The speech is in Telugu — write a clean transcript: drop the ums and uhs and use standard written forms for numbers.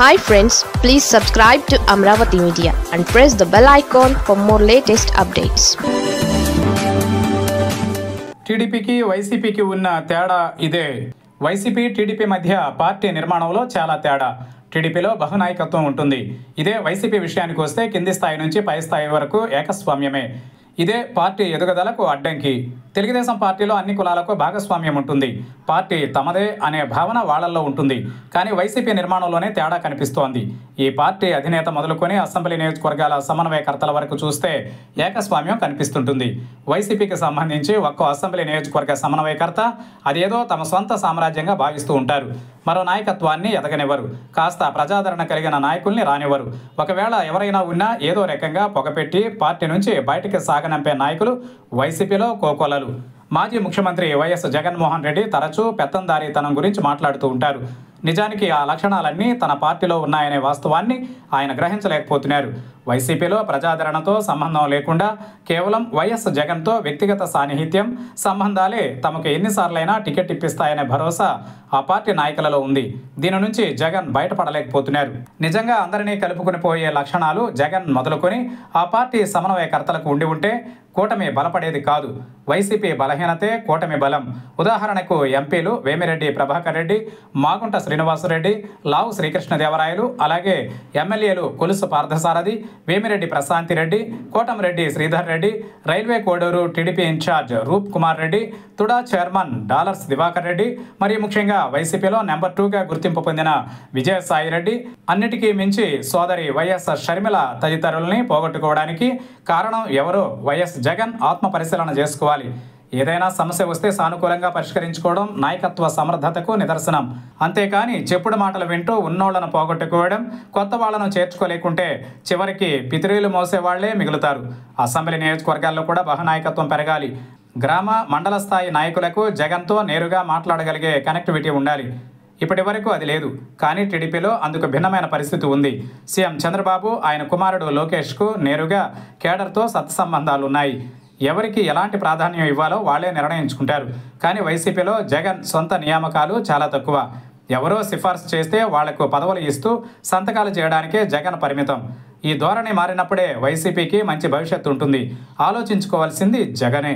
Hi friends, please subscribe to Amravati Media and press the bell icon for more latest updates. టీడీపీకి వైసీపీకి ఉన్న తేడా ఇదే. వైసీపీ టీడీపీ మధ్య పార్టీ నిర్మాణంలో చాలా తేడా. టీడీపీలో బహునాయకత్వం ఉంటుంది. ఇదే వైసీపీ విషయానికి వస్తే కింది స్థాయి నుంచి పై స్థాయి వరకు ఏకస్వామ్యమే. ఇదే పార్టీ ఎదుగుదలకు అడ్డంకి. తెలుగుదేశం పార్టీలో అన్ని కులాలకు భాగస్వామ్యం ఉంటుంది. పార్టీ తమదే అనే భావన వాళ్ళల్లో ఉంటుంది. కానీ వైసీపీ నిర్మాణంలోనే తేడా కనిపిస్తోంది. ఈ పార్టీ అధినేత మొదలుకొని అసెంబ్లీ నియోజకవర్గాల సమన్వయకర్తల వరకు చూస్తే ఏకస్వామ్యం కనిపిస్తుంటుంది. వైసీపీకి సంబంధించి ఒక్కో అసెంబ్లీ నియోజకవర్గ సమన్వయకర్త అదేదో తమ సొంత సామ్రాజ్యంగా భావిస్తూ ఉంటారు. మరో నాయకత్వాన్ని ఎదగనివ్వరు. కాస్త ప్రజాదరణ కలిగిన నాయకుల్ని రానివ్వరు. ఒకవేళ ఎవరైనా ఉన్నా ఏదో రకంగా పొగపెట్టి పార్టీ నుంచి బయటికి సాగనంపే నాయకులు వైసీపీలో కోకొల్లలు. మాజీ ముఖ్యమంత్రి వైఎస్ జగన్మోహన్ రెడ్డి తరచూ పెత్తందారీతనం గురించి మాట్లాడుతూ ఉంటారు. నిజానికి ఆ లక్షణాలన్నీ తన పార్టీలో ఉన్నాయనే వాస్తవాన్ని ఆయన గ్రహించలేకపోతున్నారు. వైసీపీలో ప్రజాదరణతో సంబంధం లేకుండా కేవలం వైఎస్ జగన్తో వ్యక్తిగత సాన్నిహిత్యం, సంబంధాలే తమకు ఎన్నిసార్లైనా టికెట్ ఇప్పిస్తాయనే భరోసా ఆ పార్టీ నాయకులలో ఉంది. దీని నుంచి జగన్ బయటపడలేకపోతున్నారు. నిజంగా అందరినీ కలుపుకుని పోయే లక్షణాలు జగన్ మొదలుకొని ఆ పార్టీ సమన్వయకర్తలకు ఉండి ఉంటే కూటమి బలపడేది కాదు. వైసీపీ బలహీనతే కూటమి బలం. ఉదాహరణకు ఎంపీలు వేమిరెడ్డి ప్రభాకర్ రెడ్డి, మాగుంట శ్రీనివాసరెడ్డి, లావు శ్రీకృష్ణదేవరాయలు, అలాగే ఎమ్మెల్యేలు Kolusu Parthasarathy, Vemireddy Prashanthireddy, Kotamreddy Sridhar Reddy, railway Koduru TDP incharge Roop Kumar Reddy, TUDA chairman dollars Divakar Reddy, మరియు ముఖ్యంగా వైసీపీలో నెంబర్ 2గా గుర్తింపు పొందిన విజయసాయిరెడ్డి, అన్నిటికీ మించి సోదరి వైఎస్ షర్మిల తదితరుల్ని పోగొట్టుకోవడానికి కారణం ఎవరో వైఎస్ జగన్ ఆత్మ పరిశీలన చేసుకోవాలి. ఏదైనా సమస్య వస్తే సానుకూలంగా పరిష్కరించుకోవడం నాయకత్వ సమర్థతకు నిదర్శనం. అంతేకాని చెప్పుడు మాటలు వింటూ ఉన్నోళ్లను పోగొట్టుకోవడం, కొత్త వాళ్లను చేర్చుకోలేకుంటే చివరికి పితిరీలు మోసేవాళ్లే మిగులుతారు. అసెంబ్లీ నియోజకవర్గాల్లో కూడా బహునాయకత్వం పెరగాలి. గ్రామ మండల స్థాయి నాయకులకు జగన్తో నేరుగా మాట్లాడగలిగే కనెక్టివిటీ ఉండాలి. ఇప్పటి వరకు అది లేదు. కానీ టీడీపీలో అందుకు భిన్నమైన పరిస్థితి ఉంది. సీఎం చంద్రబాబు, ఆయన కుమారుడు లోకేష్కు నేరుగా కేడర్తో సత్సంబంధాలు ఉన్నాయి. ఎవరికి ఎలాంటి ప్రాధాన్యం ఇవ్వాలో వాళ్లే నిర్ణయించుకుంటారు. కానీ వైసీపీలో జగన్ సొంత నియామకాలు చాలా తక్కువ. ఎవరో సిఫార్సు చేస్తే వాళ్లకు పదవులు ఇస్తూ సంతకాలు చేయడానికే జగన్ పరిమితం. ఈ ధోరణి మారినప్పుడే వైసీపీకి మంచి భవిష్యత్తు ఉంటుంది. ఆలోచించుకోవాల్సింది జగనే.